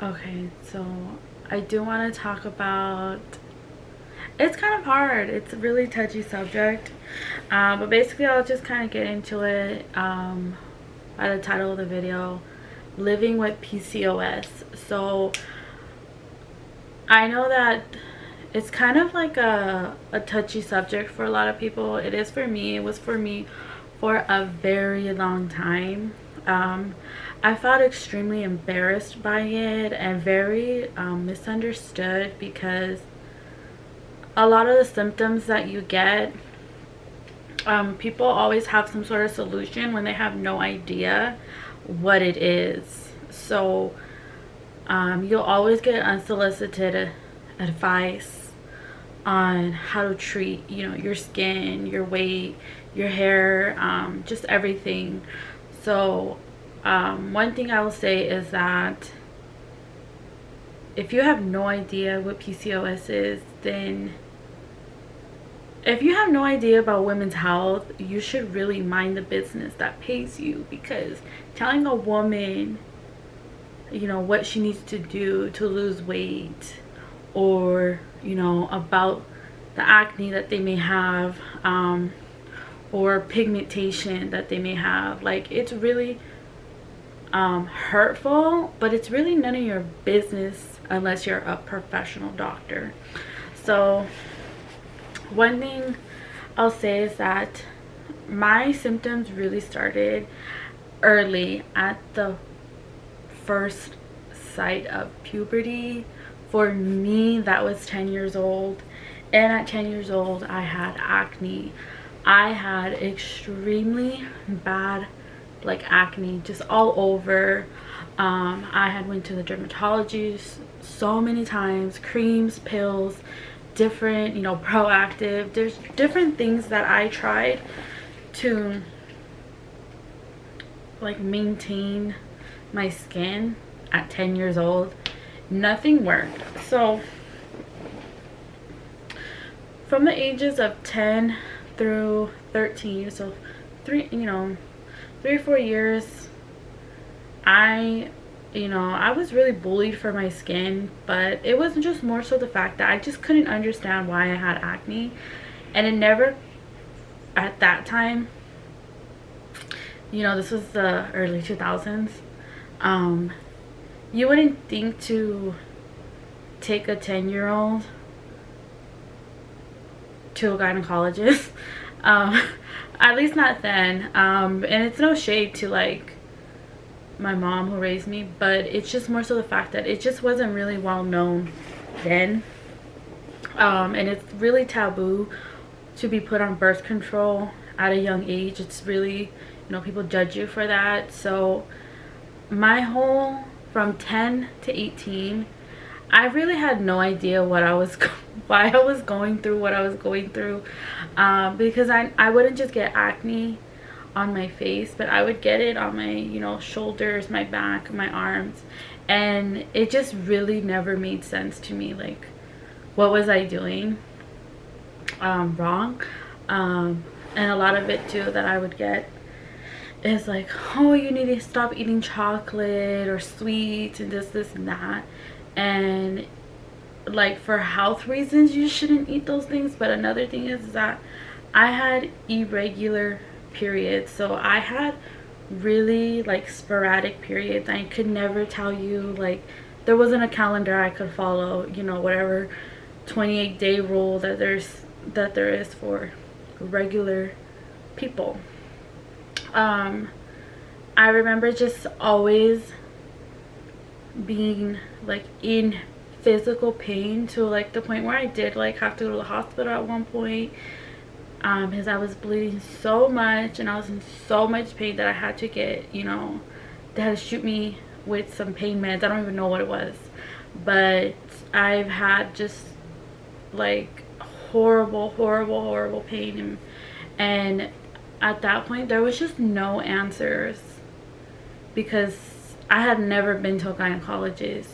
Okay, so I do want to talk about, it's kind of hard. It's a really touchy subject. But basically I'll just kind of get into it by the title of the video, living with PCOS. So I know that it's kind of like a touchy subject for a lot of people. It is for me. It was for me for a very long time. I felt extremely embarrassed by it and very misunderstood, because a lot of the symptoms that you get, people always have some sort of solution when they have no idea what it is. So you'll always get unsolicited advice on how to treat, your skin, your weight, your hair, just everything. So one thing I will say is that if you have no idea what PCOS is, then if you have no idea about women's health, you should really mind the business that pays you, because telling a woman, what she needs to do to lose weight, or, about the acne that they may have, or pigmentation that they may have, like, it's really hurtful, but it's really none of your business unless you're a professional doctor. So one thing I'll say is that my symptoms really started early, at the first sight of puberty. For me, that was 10 years old, and at 10 years old I had acne. I had extremely bad, like, acne just all over. I had went to the dermatologist so many times, creams, pills, different, Proactive. There's different things that I tried to, like, maintain my skin at 10 years old. Nothing worked. So from the ages of 10 through 13, so 3 or 4 years, I was really bullied for my skin, but it was just more so the fact that I just couldn't understand why I had acne. And it never, at that time, this was the early 2000s, you wouldn't think to take a 10-year-old to a gynecologist. At least not then. And it's no shade to, like, my mom who raised me, but it's just more so the fact that it just wasn't really well known then. And it's really taboo to be put on birth control at a young age. It's really, people judge you for that. So my whole, from 10 to 18, I really had no idea what I was why I was going through what I was going through, because I wouldn't just get acne on my face, but I would get it on my shoulders, my back, my arms, and it just really never made sense to me. Like, what was I doing wrong? And a lot of it too that I would get is like, oh, you need to stop eating chocolate or sweets and this and that. And, like, for health reasons you shouldn't eat those things. But another thing is that I had irregular periods. So I had really, like, sporadic periods. I could never tell you, like, there wasn't a calendar I could follow, whatever 28-day rule that there is for regular people. I remember just always being, like, in physical pain, to, like, the point where I did, like, have to go to the hospital at one point, because I was bleeding so much and I was in so much pain that I had to get, they had to shoot me with some pain meds. I don't even know what it was, but I've had just, like, horrible pain, and at that point there was just no answers, because I had never been to a gynecologist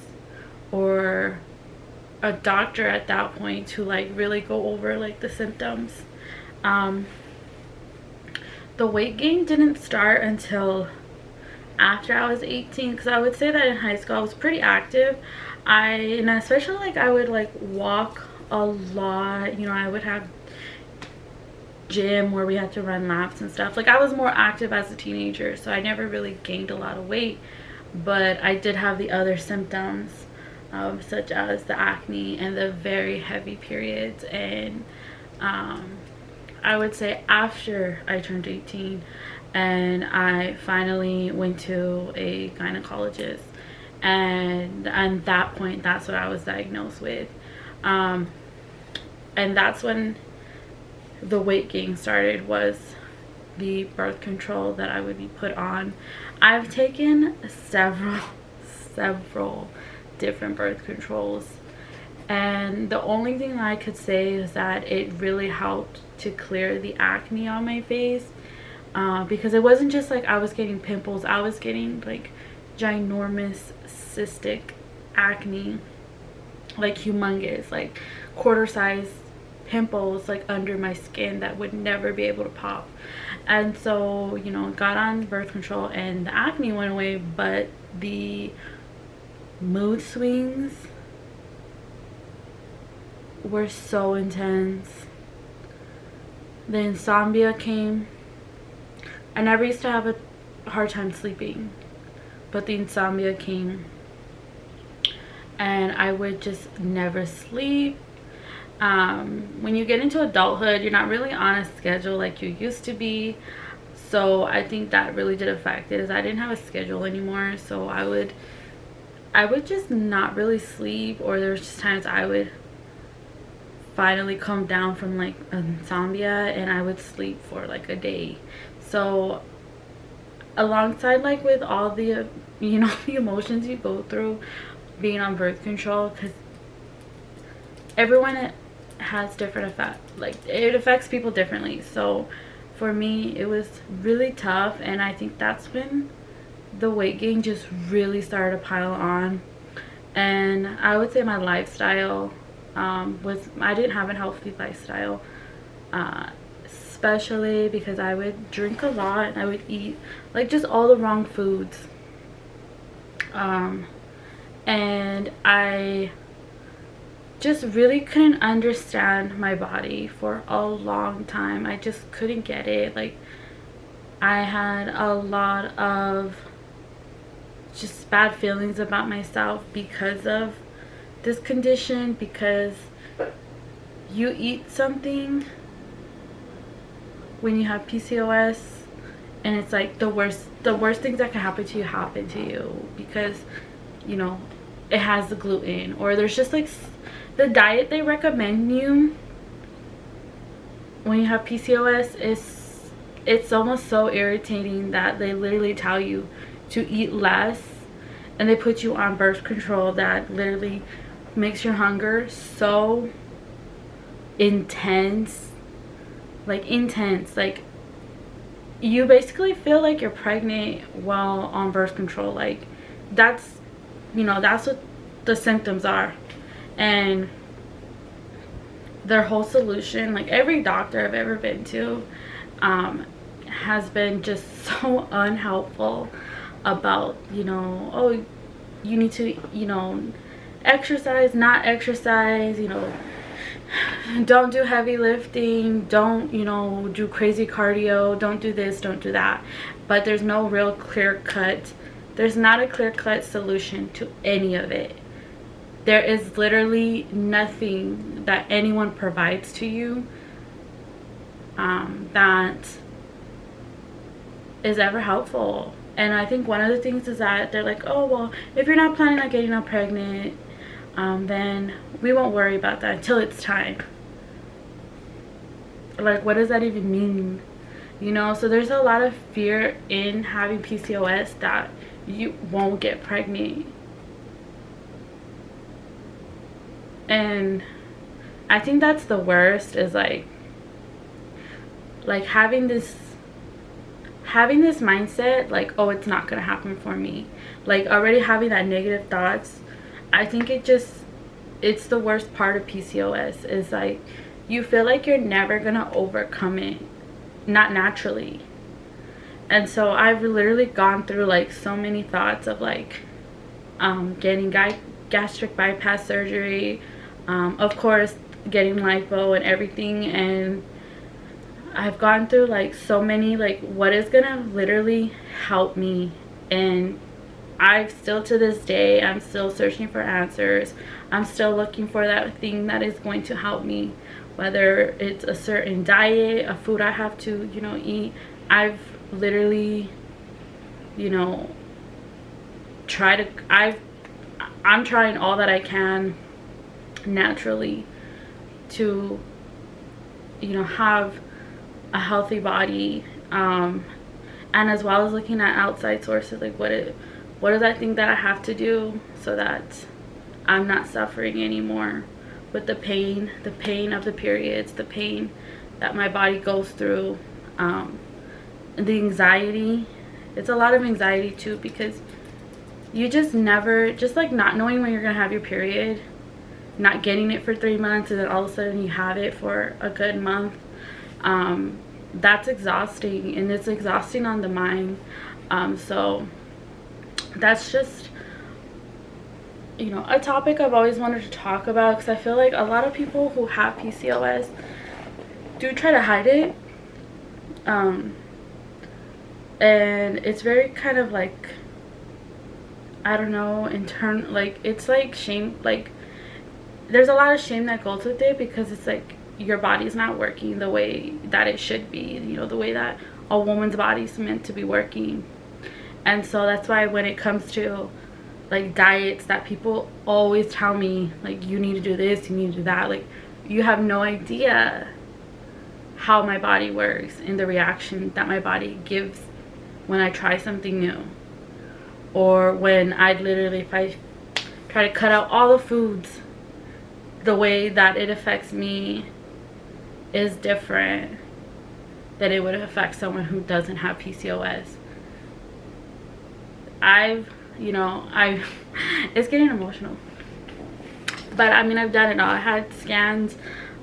or a doctor at that point to, like, really go over, like, the symptoms. The weight gain didn't start until after I was 18, because I would say that in high school I was pretty active. And especially like I would like walk a lot, you know. I would have gym where we had to run laps and stuff. Like I was more active as a teenager, so I never really gained a lot of weight, but I did have the other symptoms, such as the acne and the very heavy periods. And I would say after I turned 18 and I finally went to a gynecologist, and at that point that's what I was diagnosed with, and that's when the weight gain started, was the birth control that I would be put on. I've taken several different birth controls, and the only thing I could say is that it really helped to clear the acne on my face, because it wasn't just like I was getting pimples, I was getting like ginormous cystic acne, like humongous, like quarter size pimples like under my skin that would never be able to pop. And so, you know, got on birth control and the acne went away, but the mood swings were so intense. The insomnia came. I never used to have a hard time sleeping, but the insomnia came and I would just never sleep. When you get into adulthood, you're not really on a schedule like you used to be, so I think that really did affect it. Is I didn't have a schedule anymore, so I would just not really sleep, or there was just times I would finally come down from like insomnia and I would sleep for like a day. So alongside like with all the you know the emotions you go through being on birth control, because everyone has different effect, like it affects people differently. So for me it was really tough, and I think that's when the weight gain just really started to pile on. And I would say my lifestyle was, I didn't have a healthy lifestyle, especially because I would drink a lot and I would eat like just all the wrong foods, and I just really couldn't understand my body for a long time. I just couldn't get it. Like I had a lot of just bad feelings about myself because of this condition, because you eat something when you have PCOS and it's like the worst things that can happen to you because, you know, it has the gluten, or there's just like the diet they recommend you when you have PCOS is, it's almost so irritating that they literally tell you to eat less, and they put you on birth control that literally makes your hunger so intense, like you basically feel like you're pregnant while on birth control. Like that's, you know, that's what the symptoms are. And their whole solution, like every doctor I've ever been to, has been just so unhelpful about, you know, oh, you need to, you know, exercise, not exercise, you know, don't do heavy lifting, don't, you know, do crazy cardio, don't do this, don't do that. But there's no real clear cut, there's not a clear cut solution to any of it. There is literally nothing that anyone provides to you that is ever helpful. And I think one of the things is that they're like, oh, well, if you're not planning on getting pregnant, then we won't worry about that until it's time. Like, what does that even mean? You know, so there's a lot of fear in having PCOS that you won't get pregnant. And I think that's the worst, is like having this mindset like, oh, it's not gonna happen for me, like already having that negative thoughts. I think it's the worst part of PCOS, is like you feel like you're never gonna overcome it, not naturally. And so I've literally gone through like so many thoughts of like getting gastric bypass surgery, of course getting lipo and everything, and I've gone through like so many like what is gonna literally help me. And I've still, to this day, I'm still searching for answers. I'm still looking for that thing that is going to help me, whether it's a certain diet, a food I have to, you know, eat. I've literally, you know, I'm trying all that I can naturally to, you know, have a healthy body, and as well as looking at outside sources, like what is that thing that I have to do so that I'm not suffering anymore with the pain of the periods, the pain that my body goes through, the anxiety. It's a lot of anxiety too, because you just never, just like not knowing when you're gonna have your period, not getting it for 3 months, and then all of a sudden you have it for a good month. That's exhausting, and it's exhausting on the mind. So that's just, you know, a topic I've always wanted to talk about, because I feel like a lot of people who have PCOS do try to hide it, and it's very kind of like, I don't know, like it's like shame, like there's a lot of shame that goes with it, because it's like your body's not working the way that it should be, you know, the way that a woman's body's meant to be working. And so that's why when it comes to like diets, that people always tell me like, you need to do this, you need to do that, like you have no idea how my body works and the reaction that my body gives when I try something new, or when I literally, if I try to cut out all the foods, the way that it affects me is different than it would affect someone who doesn't have PCOS. It's getting emotional, but I mean, I've done it all. I had scans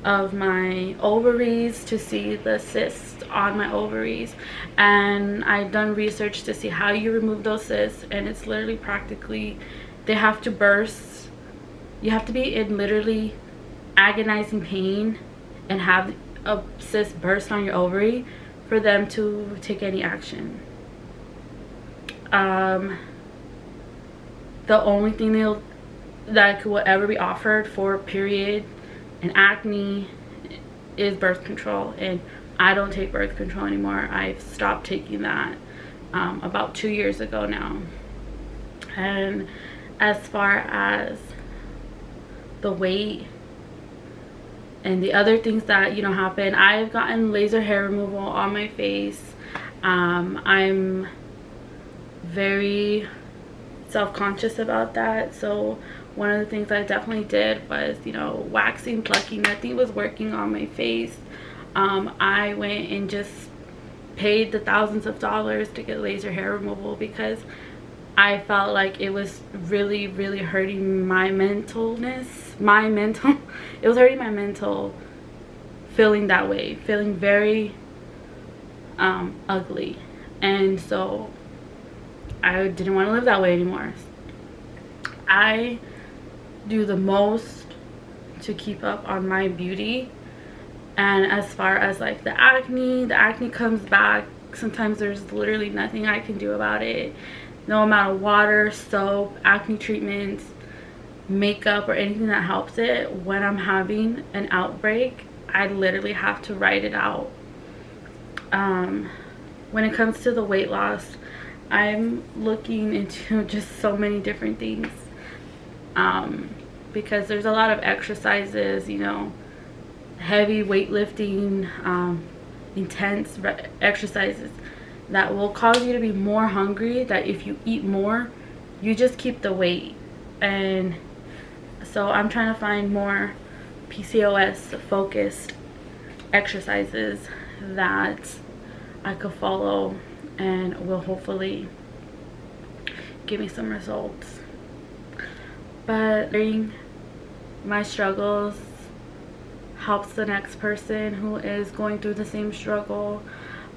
of my ovaries to see the cysts on my ovaries, and I've done research to see how you remove those cysts, and it's literally practically, they have to burst. You have to be in literally agonizing pain and have a cyst burst on your ovary for them to take any action. The only thing that will ever be offered for period and acne is birth control, and I don't take birth control anymore. I've stopped taking that about 2 years ago now. And as far as the weight and the other things that, you know, happen, I've gotten laser hair removal on my face. I'm very self-conscious about that, so one of the things I definitely did was, you know, waxing, plucking. Nothing was working on my face. I went and just paid the thousands of dollars to get laser hair removal, because I felt like it was really, really hurting my mentalness. It was hurting my mental, feeling that way, feeling very ugly. And so I didn't want to live that way anymore. I do the most to keep up on my beauty. And as far as like the acne comes back. Sometimes there's literally nothing I can do about it. No amount of water, soap, acne treatments, makeup, or anything that helps it. When I'm having an outbreak, I literally have to write it out. When it comes to the weight loss, I'm looking into just so many different things, because there's a lot of exercises, you know, heavy weightlifting, intense exercises that will cause you to be more hungry, that if you eat more, you just keep the weight. And so I'm trying to find more PCOS focused exercises that I could follow and will hopefully give me some results. But sharing my struggles helps the next person who is going through the same struggle,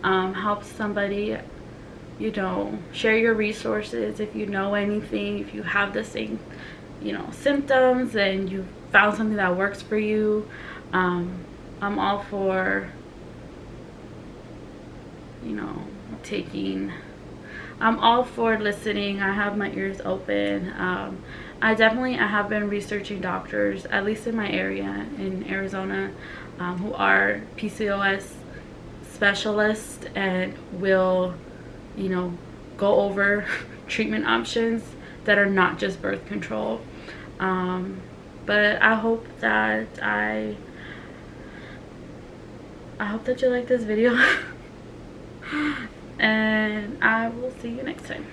helps somebody you know, share your resources. If you know anything, if you have the same, you know, symptoms and you found something that works for you, I'm all for, you know, I'm all for listening. I have my ears open. I have been researching doctors, at least in my area in Arizona, who are PCOS specialists and will, you know, go over treatment options that are not just birth control. But I hope that you like this video and I will see you next time.